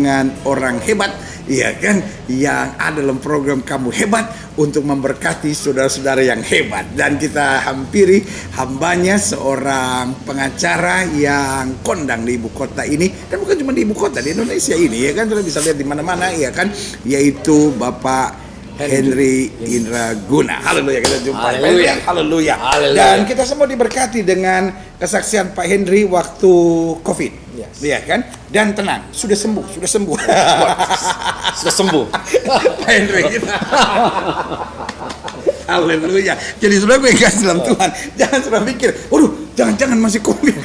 dengan orang hebat, ya kan, yang ada dalam program Kamu Hebat untuk memberkati saudara-saudara yang hebat. Dan kita hampiri hambanya, seorang pengacara yang kondang di ibu kota ini, dan bukan cuma di ibu kota, di Indonesia ini, ya kan, sudah bisa lihat di mana-mana, ya kan, yaitu Bapak Henry Indraguna. Haleluya, kita jumpa. Haleluya. Haleluya. Dan kita semua diberkati dengan kesaksian Pak Henry waktu COVID. Yes. Iya kan? Dan tenang, sudah sembuh. Sudah sembuh. Pak Henry. Haleluya. Jadi sudah gue kasih dalam Tuhan. Jangan sudah pikir, waduh, jangan-jangan masih COVID.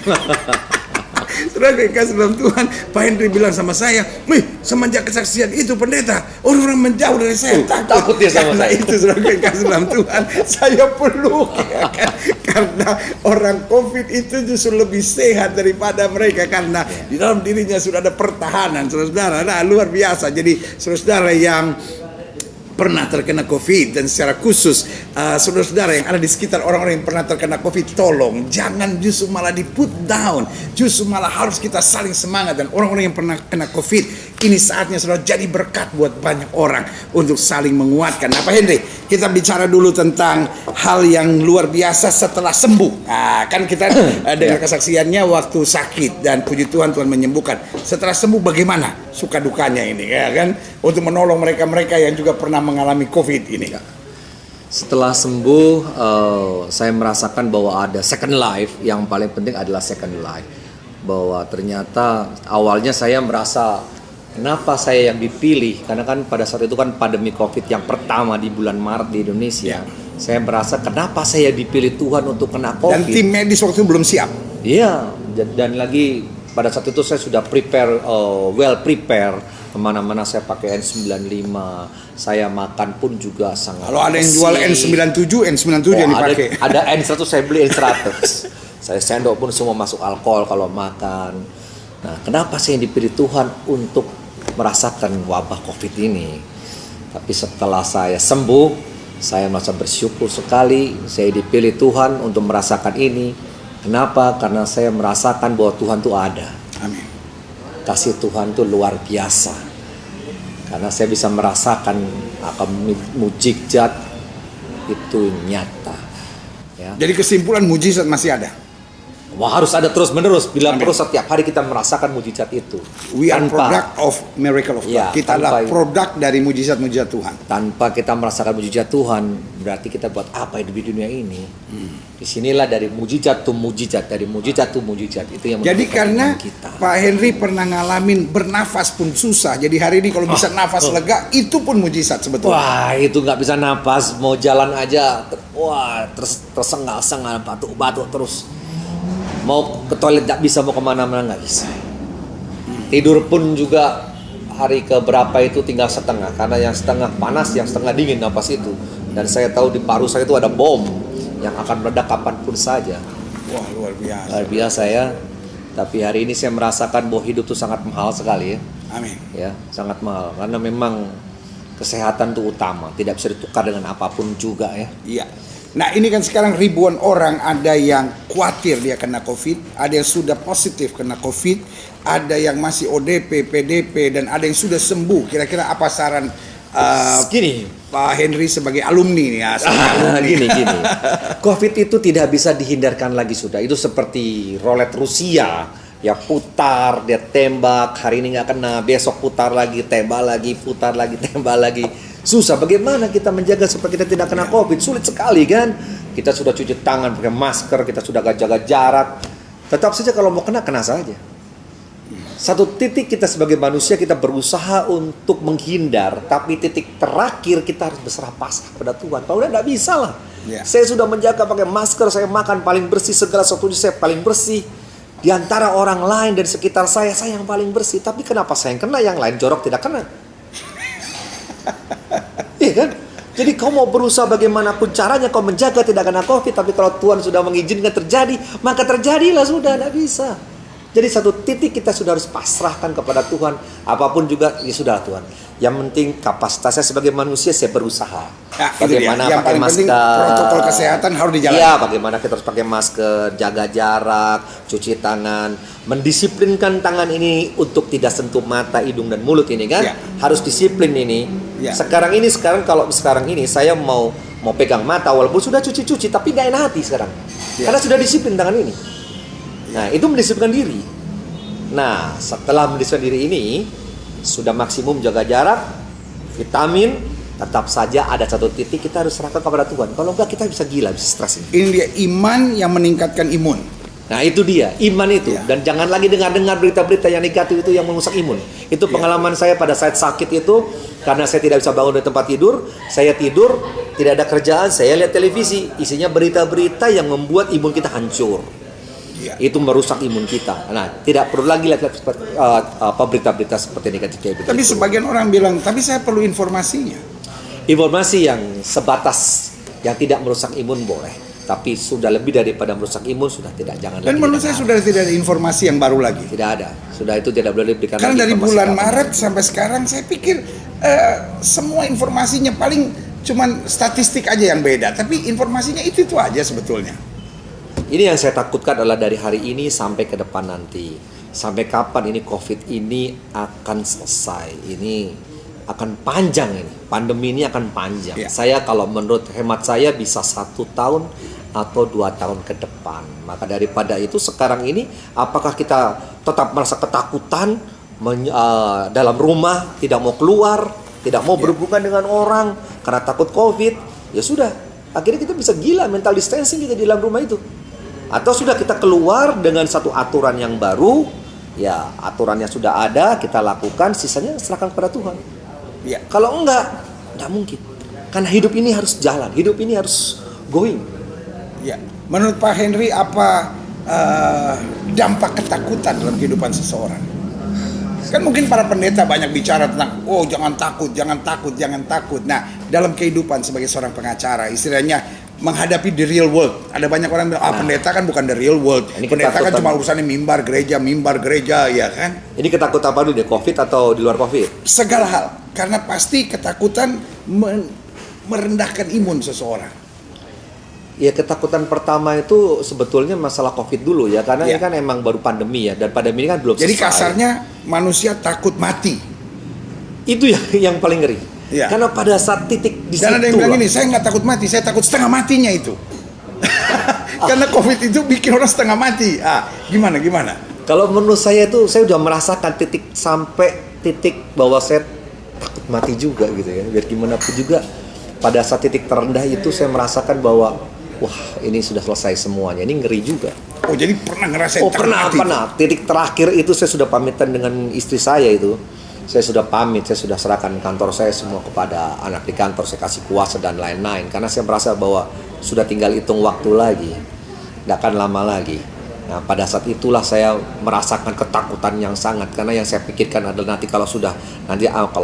Sudah gue kasih dalam Tuhan. Pak Henry bilang sama saya, "Wih, semenjak kesaksian itu pendeta, orang menjauh dari saya, takut dia sama saya." Itu sudah gue kasih dalam Tuhan. Saya peluk, ya kan? Karena orang COVID itu justru lebih sehat daripada mereka, karena di dalam dirinya sudah ada pertahanan, saudara-saudara. Nah, luar biasa. Jadi saudara-saudara yang pernah terkena COVID, dan secara khusus saudara-saudara yang ada di sekitar orang-orang yang pernah terkena COVID, tolong jangan justru malah di put down, justru malah harus kita saling semangat. Dan orang-orang yang pernah kena COVID, ini saatnya saudara jadi berkat buat banyak orang untuk saling menguatkan. Nah, Pak Henry, kita bicara dulu tentang hal yang luar biasa setelah sembuh. Nah, kan kita dengar kesaksiannya waktu sakit, dan puji Tuhan, Tuhan menyembuhkan. Setelah sembuh bagaimana suka dukanya ini, ya kan, untuk menolong mereka-mereka yang juga pernah mengalami COVID ini? Setelah sembuh, saya merasakan bahwa ada second life. Yang paling penting adalah second life. Bahwa ternyata awalnya saya merasa, kenapa saya yang dipilih? Karena kan pada saat itu kan pandemi COVID yang pertama di bulan Maret di Indonesia. Saya merasa, kenapa saya dipilih Tuhan untuk kena COVID? Dan tim medis waktu itu belum siap. Iya, dan lagi pada saat itu saya sudah well prepare. Kemana-mana saya pakai N95, saya makan pun juga sangat. Kalau ada yang jual N97 yang dipakai. Ada N100, saya beli N100. Saya sendok pun semua masuk alkohol kalau makan. Nah, kenapa saya dipilih Tuhan untuk merasakan wabah COVID ini? Tapi setelah saya sembuh, saya merasa bersyukur sekali saya dipilih Tuhan untuk merasakan ini. Kenapa? Karena saya merasakan bahwa Tuhan itu ada. Amin. Kasih Tuhan itu luar biasa. Karena saya bisa merasakan akan mujizat itu nyata. Ya. Jadi kesimpulan, mujizat masih ada. Wah, harus ada terus menerus. Bila terus setiap hari kita merasakan mujizat itu. We are product of miracle of God. Ya, kita adalah produk dari mujizat-mujizat Tuhan. Tanpa kita merasakan mujizat Tuhan, berarti kita buat apa hidup di dunia ini? Disinilah dari mujizat to mujizat, dari mujizat to mujizat, itu yang. Jadi karena kita. Pak Henry pernah ngalamin bernafas pun susah. Jadi hari ini kalau bisa nafas lega, itu pun mujizat sebetulnya. Wah, itu nggak bisa nafas, mau jalan aja, wah tersengal-sengal, batuk-batuk terus. Mau ke toilet nggak bisa, mau kemana-mana nggak bisa. Tidur pun juga hari keberapa itu tinggal setengah, karena yang setengah panas, yang setengah dingin napas itu. Dan saya tahu di paru saya itu ada bom yang akan meledak kapanpun saja. Wah, luar biasa. Luar biasa ya. Tapi hari ini saya merasakan bahwa hidup itu sangat mahal sekali ya. Amin. Ya, sangat mahal. Karena memang kesehatan itu utama, tidak bisa ditukar dengan apapun juga ya. Iya. Nah, ini kan sekarang ribuan orang, ada yang khawatir dia kena COVID, ada yang sudah positif kena COVID, ada yang masih ODP, PDP, dan ada yang sudah sembuh. Kira-kira apa saran gini, Pak Henry sebagai alumni nih ya? Gini. COVID itu tidak bisa dihindarkan lagi sudah. Itu seperti roulette Rusia. Ya putar, dia tembak, hari ini nggak kena, besok putar lagi, tembak lagi, putar lagi, tembak lagi. Susah, bagaimana kita menjaga supaya kita tidak kena COVID? Sulit sekali kan? Kita sudah cuci tangan pakai masker, kita sudah jaga jarak. Tetap saja kalau mau kena saja. Satu titik kita sebagai manusia, kita berusaha untuk menghindar, tapi titik terakhir kita harus berserah pasrah pada Tuhan. Kalau udah nggak bisa lah. Saya sudah menjaga pakai masker, saya makan paling bersih, segala sesuatu saya paling bersih. Di antara orang lain dan sekitar saya yang paling bersih. Tapi kenapa saya yang kena, yang lain jorok tidak kena? Iya kan? Jadi kau mau berusaha bagaimanapun caranya kau menjaga tidak kena COVID, tapi kalau Tuhan sudah mengizinkan terjadi, maka terjadilah, sudah, tidak bisa. Jadi satu titik kita sudah harus pasrahkan kepada Tuhan. Apapun juga, ya sudah Tuhan. Yang penting kapasitas saya sebagai manusia, saya berusaha. Nah, Bagaimana yang pakai paling penting masker, protokol kesehatan harus dijalankan. Iya, bagaimana kita harus pakai masker, jaga jarak, cuci tangan, mendisiplinkan tangan ini untuk tidak sentuh mata, hidung dan mulut ini kan. Ya. Harus disiplin ini. Ya. Sekarang ini saya mau pegang mata walaupun sudah cuci-cuci tapi gak enak hati sekarang. Ya. Karena sudah disiplin tangan ini. Nah, itu mendisiplinkan diri. Nah, setelah mendisiplinkan diri ini, sudah maksimum jaga jarak, vitamin, tetap saja ada satu titik kita harus serahkan kepada Tuhan. Kalau enggak kita bisa gila, bisa stres ini. Ini dia iman yang meningkatkan imun. Nah, itu dia, iman itu. Ya. Dan jangan lagi dengar-dengar berita-berita yang negatif itu yang merusak imun. Itu pengalaman saya pada saat sakit itu, karena saya tidak bisa bangun dari tempat tidur, saya tidur, tidak ada kerjaan, saya lihat televisi, isinya berita-berita yang membuat imun kita hancur. Ya. Itu merusak imun kita. Nah, tidak perlu lagi lihat berita-berita seperti negatif kayak begitu. Tapi sebagian orang bilang, tapi saya perlu informasinya. Informasi yang sebatas yang tidak merusak imun boleh, tapi sudah lebih daripada merusak imun sudah tidak, jangan lagi. Dan menurut saya sudah tidak ada informasi yang baru lagi. Tidak ada, sudah itu tidak boleh diberikan. Karena lagi dari informasi bulan apa. Maret sampai sekarang saya pikir semua informasinya paling cuman statistik aja yang beda, tapi informasinya itu aja sebetulnya. Ini yang saya takutkan adalah dari hari ini sampai ke depan nanti. Sampai kapan ini COVID ini akan selesai? Ini akan panjang ini. Pandemi ini akan panjang. Ya. Saya kalau menurut hemat saya bisa 1 tahun atau 2 tahun ke depan. Maka daripada itu sekarang ini apakah kita tetap merasa ketakutan dalam rumah, tidak mau keluar, tidak mau berhubungan dengan orang karena takut COVID? Ya sudah, akhirnya kita bisa gila mental distancing kita di dalam rumah itu. Atau sudah kita keluar dengan satu aturan yang baru, ya aturannya sudah ada, kita lakukan, sisanya serahkan kepada Tuhan. Ya. Kalau enggak mungkin. Karena hidup ini harus jalan, hidup ini harus going. Ya. Menurut Pak Henry, apa dampak ketakutan dalam kehidupan seseorang? Kan mungkin para pendeta banyak bicara tentang, oh jangan takut, jangan takut, jangan takut. Nah, dalam kehidupan sebagai seorang pengacara, istilahnya menghadapi the real world. Ada banyak orang bilang, pendeta kan bukan the real world. Ini Pendeta kan ketakutan. cuma urusannya mimbar gereja, ya kan? Ini ketakutan apa dulu deh, COVID atau di luar COVID? Segala hal. Karena pasti ketakutan merendahkan imun seseorang. Ya, ketakutan pertama itu sebetulnya masalah COVID dulu ya, karena ini kan emang baru pandemi ya, dan pandemi ini kan belum Jadi selesai. kasarnya manusia takut mati. Itu yang paling ngeri. Ya. Karena pada saat titik di situ. Dan ada yang bilang gini, saya nggak takut mati, saya takut setengah matinya itu. Karena COVID itu bikin orang setengah mati. Gimana? Kalau menurut saya itu, saya udah merasakan sampai titik bahwa saya takut mati juga gitu ya. Biar gimana pun juga, pada saat titik terendah itu saya merasakan bahwa wah, ini sudah selesai semuanya. Ini ngeri juga. Oh, jadi pernah ngerasain takut mati? Pernah. Titik terakhir itu saya sudah pamitan dengan istri saya itu. Saya sudah pamit, saya sudah serahkan kantor saya semua kepada anak di kantor, saya kasih kuasa dan lain-lain. Karena saya merasa bahwa sudah tinggal hitung waktu lagi, tidak akan lama lagi. Nah, pada saat itulah saya merasakan ketakutan yang sangat. Karena yang saya pikirkan adalah nanti kalau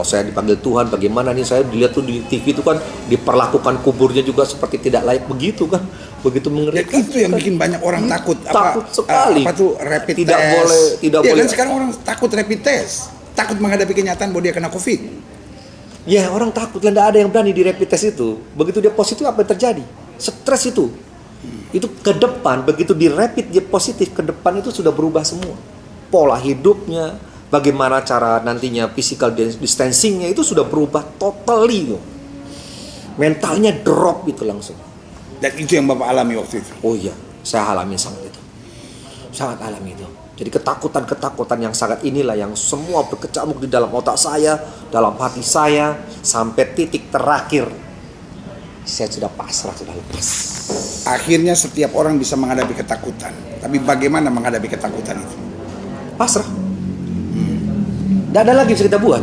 saya dipanggil Tuhan, bagaimana nih? Saya dilihat tuh di TV itu kan diperlakukan kuburnya juga seperti tidak layak begitu kan. Begitu mengerikan. Itu yang bikin banyak orang takut. Takut sekali. Apa tuh rapid Tidak test? tidak ya, boleh. Kan sekarang orang takut rapid test. Takut menghadapi kenyataan bahwa dia kena COVID. Ya, orang takut, tidak ada yang berani di rapid test itu. Begitu dia positif, apa yang terjadi? Stres itu. Itu ke depan, begitu di rapid dia positif, ke depan itu sudah berubah semua. Pola hidupnya, bagaimana cara nantinya physical distancingnya itu sudah berubah totally. Mentalnya drop itu langsung. Dan itu yang Bapak alami waktu itu. Oh iya, saya alami sangat itu. Sangat alami itu. Jadi ketakutan yang sangat inilah yang semua berkecamuk di dalam otak saya, dalam hati saya, sampai titik terakhir. Saya sudah pasrah, sudah lepas. Akhirnya setiap orang bisa menghadapi ketakutan. Tapi bagaimana menghadapi ketakutan itu? Pasrah. Tidak ada lagi bisa kita buat.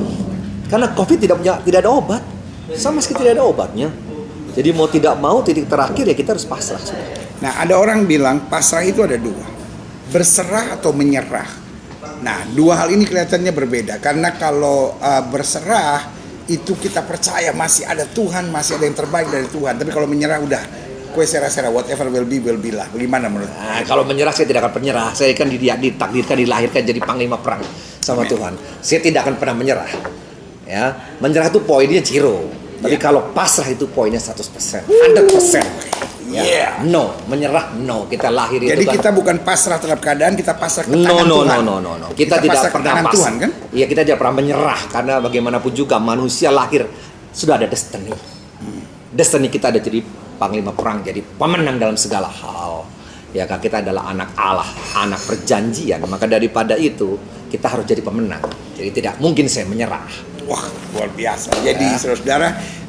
Karena COVID tidak ada obat. Sama sekali tidak ada obatnya. Jadi mau tidak mau titik terakhir ya kita harus pasrah. Nah, ada orang bilang pasrah itu ada dua. Berserah atau menyerah. Nah, dua hal ini kelihatannya berbeda. Karena kalau berserah itu kita percaya masih ada Tuhan, masih ada yang terbaik dari Tuhan. Tapi kalau menyerah udah kue sera-sera, whatever will be lah. Bagaimana menurut? Nah, kalau menyerah saya tidak akan penyerah. Saya kan ditakdirkan, dilahirkan jadi panglima perang sama Amin. Tuhan. Saya tidak akan pernah menyerah. Ya, menyerah itu poinnya 0. Tapi kalau pasrah itu poinnya 100%, 100%. Ya. Yeah. No, menyerah no. Kita lahir Jadi itu kan. kita bukan pasrah terhadap keadaan, kita pasrah ke No, tangan no, Tuhan. no. Kita tidak pasrah ke pernah tangan Tuhan kan? Iya, kita tidak pernah menyerah karena bagaimanapun juga manusia lahir sudah ada destiny. Destiny kita ada jadi panglima perang, jadi pemenang dalam segala hal. Ya kan, kita adalah anak Allah, anak perjanjian. Maka daripada itu kita harus jadi pemenang. Jadi tidak mungkin saya menyerah. Wah, luar biasa. Jadi saudara-saudara,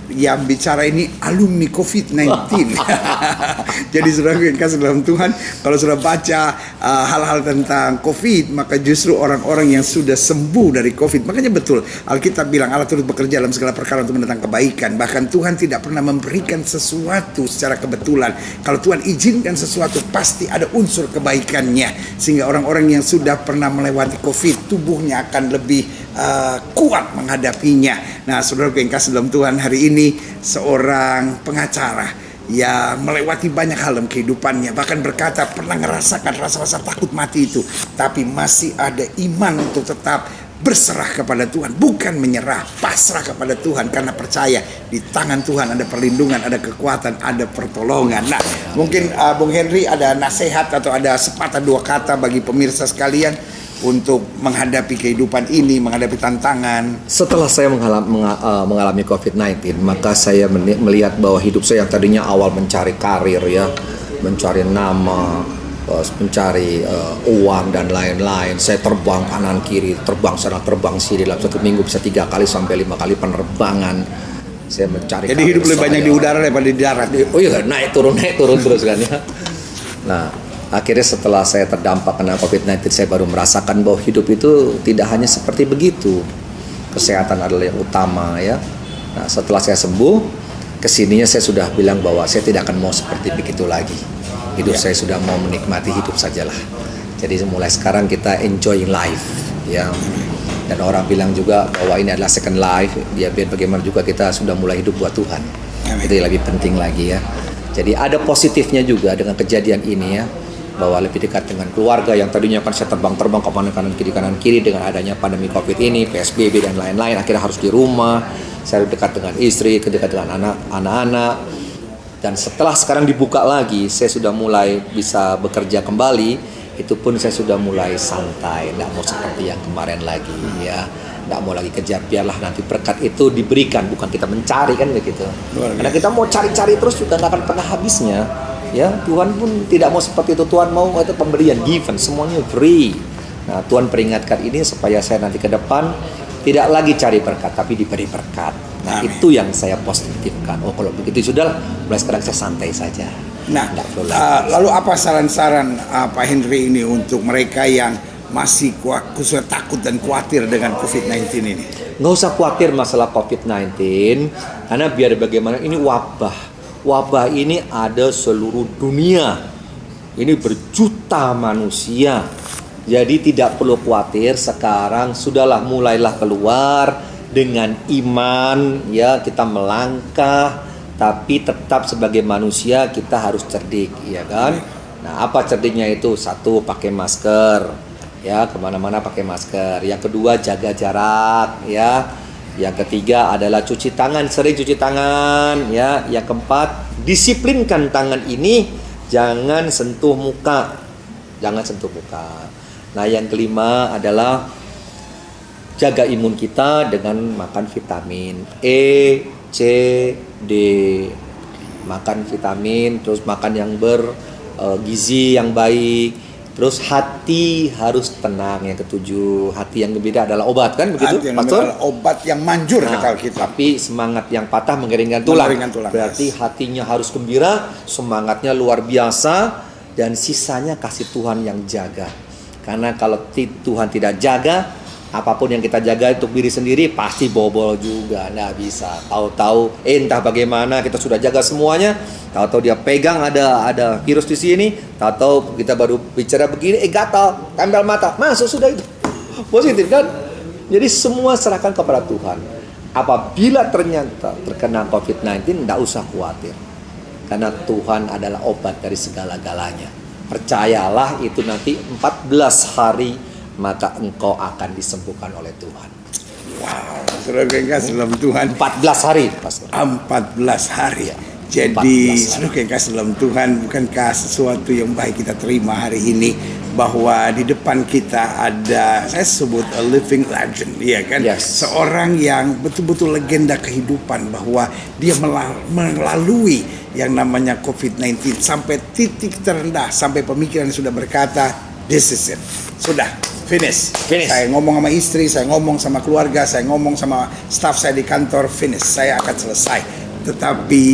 yang bicara ini alumni COVID-19. Jadi saudara yang kasih dalam Tuhan, kalau sudah baca hal-hal tentang COVID, maka justru orang-orang yang sudah sembuh dari COVID. Makanya betul, Alkitab bilang Allah turut bekerja dalam segala perkara untuk mendatangkan kebaikan. Bahkan Tuhan tidak pernah memberikan sesuatu secara kebetulan. Kalau Tuhan izinkan sesuatu, pasti ada unsur kebaikannya. Sehingga orang-orang yang sudah pernah melewati COVID, tubuhnya akan lebih kuat menghadapinya. Nah, saudara yang kasih dalam Tuhan, hari ini seorang pengacara yang melewati banyak hal dalam kehidupannya, bahkan berkata pernah ngerasakan rasa-rasa takut mati itu, tapi masih ada iman untuk tetap berserah kepada Tuhan, bukan menyerah, pasrah kepada Tuhan karena percaya di tangan Tuhan ada perlindungan, ada kekuatan, ada pertolongan. Nah, mungkin Bung Henry ada nasihat atau ada sepatah dua kata bagi pemirsa sekalian untuk menghadapi kehidupan ini, menghadapi tantangan. Setelah saya mengalami COVID-19, maka saya melihat bahwa hidup saya yang tadinya awal mencari karir ya, mencari nama, mencari uang dan lain-lain. Saya terbang kanan kiri, terbang sana terbang sini, dalam satu minggu bisa 3 kali sampai 5 kali penerbangan. Saya mencari. Jadi hidup lebih banyak di udara daripada di darat. Oh iya, naik turun terus kan ya. Nah, akhirnya setelah saya terdampak kena COVID-19, saya baru merasakan bahwa hidup itu tidak hanya seperti begitu. Kesehatan adalah yang utama ya. Nah, setelah saya sembuh, kesininya saya sudah bilang bahwa saya tidak akan mau seperti begitu lagi. Hidup saya sudah mau menikmati hidup sajalah. Jadi mulai sekarang kita enjoying life ya. Dan orang bilang juga bahwa ini adalah second life. Ya biar bagaimana juga kita sudah mulai hidup buat Tuhan. Itu yang lebih penting lagi ya. Jadi ada positifnya juga dengan kejadian ini ya, bahwa lebih dekat dengan keluarga yang tadinya kan saya terbang-terbang ke kanan kiri dengan adanya pandemi COVID ini, PSBB dan lain-lain, akhirnya harus di rumah. Saya lebih dekat dengan istri, dekat dengan anak-anak. Dan setelah sekarang dibuka lagi, saya sudah mulai bisa bekerja kembali. Itu pun saya sudah mulai santai, tidak mau seperti yang kemarin lagi ya. Tidak mau lagi kejar, biarlah nanti berkat itu diberikan, bukan kita mencari kan begitu. Karena kita mau cari-cari terus juga nggak akan pernah habisnya. Ya, Tuhan pun tidak mau seperti itu. Tuhan mau itu pemberian, given, semuanya free. Nah, Tuhan peringatkan ini supaya saya nanti ke depan tidak lagi cari berkat, tapi diberi berkat. Nah, Amin. itu yang saya positifkan. Oh, kalau begitu sudah, mulai sekarang saya santai saja. Nah, lalu apa saran-saran Pak Henry ini untuk mereka yang masih khususnya takut dan khawatir dengan COVID-19 ini? Nggak usah khawatir masalah COVID-19, karena biar bagaimana ini wabah. Wabah ini ada seluruh dunia. Ini berjuta manusia. Jadi tidak perlu khawatir, sekarang sudahlah mulailah keluar dengan iman ya, kita melangkah, tapi tetap sebagai manusia kita harus cerdik ya kan. Nah, apa cerdiknya itu? Satu, pakai masker ya, kemana-mana pakai masker. Yang kedua, jaga jarak ya. Yang ketiga adalah cuci tangan, sering cuci tangan ya. Yang keempat, disiplinkan tangan ini, jangan sentuh muka. Jangan sentuh muka. Nah, yang kelima adalah jaga imun kita dengan makan vitamin E, C, D. Makan vitamin, terus makan yang bergizi yang baik. Terus hati harus tenang. Yang ketujuh, hati yang gembira adalah obat kan begitu, Pastor? Obat yang manjur Nah, kata kita. tapi semangat yang patah mengeringkan tulang. Berarti yes. hatinya harus gembira, semangatnya luar biasa, dan sisanya kasih Tuhan yang jaga. Karena kalau Tuhan tidak jaga, apapun yang kita jaga untuk diri sendiri pasti bobol juga, nggak bisa. Tahu-tahu entah bagaimana kita sudah jaga semuanya, tahu-tahu dia pegang ada virus di sini, tahu-tahu kita baru bicara begini, gatal, tempel mata, masuk sudah itu. Positif kan? Jadi semua serahkan kepada Tuhan. Apabila ternyata terkena COVID-19, nggak usah khawatir. Karena Tuhan adalah obat dari segala-galanya. Percayalah itu nanti 14 hari maka engkau akan disembuhkan oleh Tuhan. Wow, saudara yang kasih dalam Tuhan. 14 hari, Pastor. 14 hari. Ya. Jadi 14 saudara yang kasih dalam Tuhan, bukankah sesuatu yang baik kita terima hari ini, bahwa di depan kita ada, saya sebut a living legend, ya kan? Yes. Seorang yang betul-betul legenda kehidupan, bahwa dia melalui yang namanya COVID-19 sampai titik terendah, sampai pemikiran sudah berkata, this is it, sudah finish. Saya ngomong sama istri, saya ngomong sama keluarga, saya ngomong sama staff saya di kantor, finish, saya akan selesai. Tetapi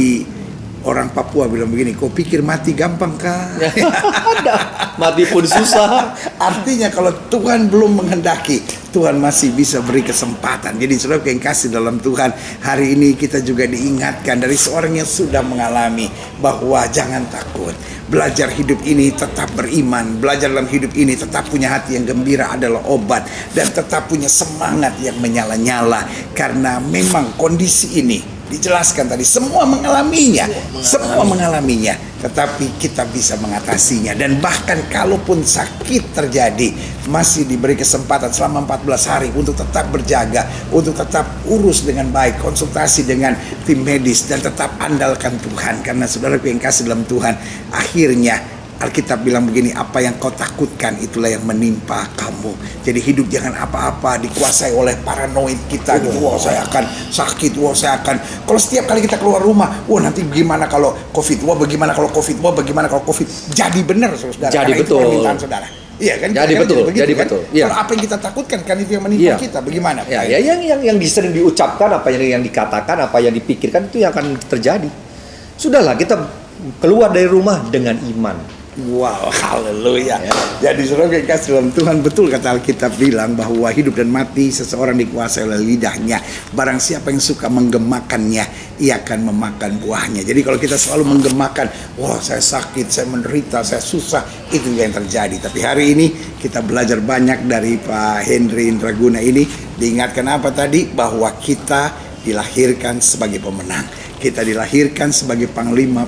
orang Papua bilang begini, kau pikir mati gampang kah? Ada, mati pun susah. Artinya kalau Tuhan belum menghendaki, Tuhan masih bisa beri kesempatan. Jadi saudara yang kasih dalam Tuhan, hari ini kita juga diingatkan dari seorang yang sudah mengalami bahwa jangan takut. Belajar hidup ini tetap beriman, belajar dalam hidup ini tetap punya hati yang gembira adalah obat, dan tetap punya semangat yang menyala-nyala. Karena memang kondisi ini dijelaskan tadi, semua mengalaminya, tetapi kita bisa mengatasinya. Dan bahkan kalaupun sakit terjadi, masih diberi kesempatan selama 14 hari untuk tetap berjaga, untuk tetap urus dengan baik, konsultasi dengan tim medis, dan tetap andalkan Tuhan. Karena saudaraku yang kasih dalam Tuhan, akhirnya Alkitab bilang begini, apa yang kau takutkan itulah yang menimpa kamu. Jadi hidup jangan apa-apa dikuasai oleh paranoid kita gitu. Wah, saya akan sakit, wah saya akan. Kalau setiap kali kita keluar rumah, wah nanti bagaimana kalau COVID, wah bagaimana kalau COVID, wah bagaimana kalau COVID. Jadi benar saudara. Jadi karena betul. Itu permintaan saudara. Iya kan? Jadi kan betul. begitu, Jadi kan? betul. Ya. Kalau apa yang kita takutkan kan itu yang menimpa kita. Bagaimana? Ya, yang sering diucapkan, apa yang dikatakan, apa yang dipikirkan itu yang akan terjadi. Sudahlah, kita keluar dari rumah dengan iman. Wow, haleluya. Jadi saudara yang kasih dalam Tuhan, betul kata Alkitab bilang bahwa hidup dan mati seseorang dikuasai oleh lidahnya. Barang siapa yang suka menggemakannya, ia akan memakan buahnya. Jadi kalau kita selalu menggemakan, wah saya sakit, saya menderita, saya susah, itu yang terjadi. Tapi hari ini kita belajar banyak dari Pak Henry Indraguna ini. Diingatkan apa tadi? Bahwa kita dilahirkan sebagai pemenang. Kita dilahirkan sebagai panglima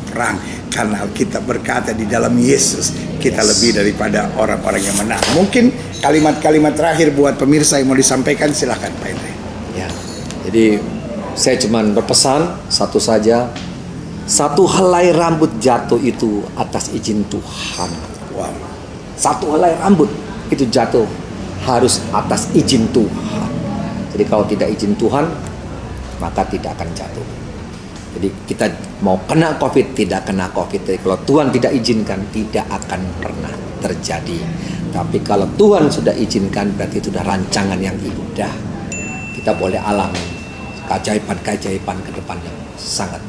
perang. Karena Alkitab berkata di dalam Yesus kita lebih daripada orang-orang yang menang. Mungkin kalimat-kalimat terakhir buat pemirsa yang mau disampaikan, silahkan Pak Henry. Ya, jadi saya cuma berpesan satu saja. Satu helai rambut jatuh itu atas izin Tuhan. Wow. Satu helai rambut itu jatuh harus atas izin Tuhan. Jadi kalau tidak izin Tuhan, maka tidak akan jatuh. Jadi kita mau kena COVID, tidak kena COVID. Jadi kalau Tuhan tidak izinkan, tidak akan pernah terjadi. Tapi kalau Tuhan sudah izinkan, berarti itu sudah rancangan yang indah. Kita boleh alami keajaiban-keajaiban ke depan yang sangat